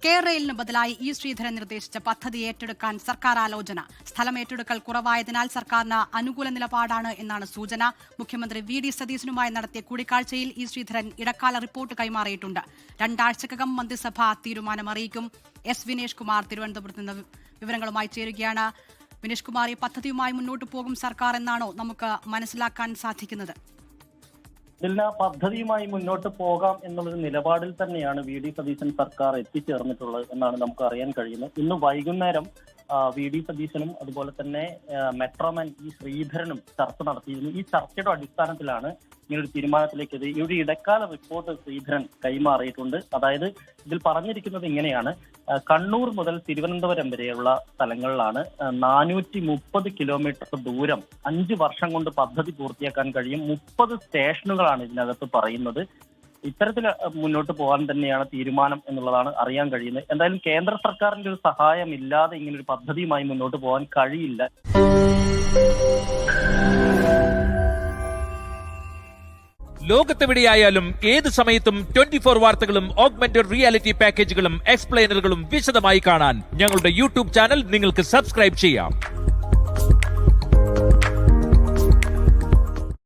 കെയർ-റെയിലിന് ബദലായി ഇ ശ്രീധരൻ നിർദ്ദേശിച്ച പദ്ധതി ഏറ്റെടുക്കാൻ സർക്കാർ ആലോചന. സ്ഥലം ഏറ്റെടുക്കൽ കുറവായതിനാൽ സർക്കാരിന് അനുകൂല നിലപാടാണ് എന്നാണ് സൂചന. മുഖ്യമന്ത്രി വി.ഡി. സതീശനുമായി നടത്തിയ കൂടിക്കാഴ്ചയിൽ ഇ ശ്രീധരൻ ഇടക്കാല റിപ്പോർട്ട് കൈമാറിയിട്ടുണ്ട്. 2 ആഴ്ചക്കകം മന്ത്രിസഭ തീരുമാനമറിയിക്കും. എസ് വിനേഷ് കുമാർ തിരുവനന്തപുരത്ത് നിന്ന് വിവരങ്ങളുമായി ചേരുകയാണ്. വിനേഷ് കുമാർ, ഈ പദ്ധതിയുമായി മുന്നോട്ട് പോകും സർക്കാർ എന്നാണോ നമുക്ക് മനസ്സിലാക്കാൻ സാധിക്കുന്നത്? ഇതിൽ പദ്ധതിയുമായി മുന്നോട്ട് പോകാം എന്നുള്ളൊരു നിലപാടിൽ തന്നെയാണ് വി.ഡി. സതീശൻ സർക്കാർ എത്തിച്ചേർന്നിട്ടുള്ളത് എന്നാണ് നമുക്ക് അറിയാൻ കഴിയുന്നത്. ഇന്ന് വൈകുന്നേരം വി.ഡി. സതീശനും അതുപോലെ തന്നെ മെട്രോമാൻ ഇ ശ്രീധരനും ചർച്ച നടത്തിയിരുന്നു. ഈ ചർച്ചയുടെ അടിസ്ഥാനത്തിലാണ് ഇങ്ങനൊരു തീരുമാനത്തിലേക്ക് ഈ ഒരു ഇടക്കാല റിപ്പോർട്ട് ശ്രീധരൻ കൈമാറിയിട്ടുണ്ട്. അതായത് ഇതിൽ പറഞ്ഞിരിക്കുന്നത് ഇങ്ങനെയാണ്: കണ്ണൂർ മുതൽ തിരുവനന്തപുരം വരെയുള്ള സ്ഥലങ്ങളിലാണ് 430 കിലോമീറ്റർ ദൂരം 5 വർഷം കൊണ്ട് പദ്ധതി പൂർത്തിയാക്കാൻ കഴിയും. 30 സ്റ്റേഷനുകളാണ് ഇതിനകത്ത് പറയുന്നത്. ഇത്തരത്തിൽ മുന്നോട്ട് പോകാൻ തന്നെയാണ് തീരുമാനം എന്നുള്ളതാണ് അറിയാൻ കഴിയുന്നത്. എന്തായാലും കേന്ദ്ര സർക്കാരിന്റെ ഒരു സഹായം ഇല്ലാതെ ഇങ്ങനൊരു പദ്ധതിയുമായി മുന്നോട്ട് പോകാൻ കഴിയില്ല. ലോകത്തെവിടെയായാലും ഏത് സമയത്തും 24 വാർത്തകളും ഓഗ്മെന്റഡ് റിയാലിറ്റി പാക്കേജുകളും എക്സ്പ്ലെയിനറുകളും വിശദമായി കാണാൻ ഞങ്ങളുടെ യൂട്യൂബ് ചാനൽ നിങ്ങൾക്ക് സബ്സ്ക്രൈബ് ചെയ്യാം.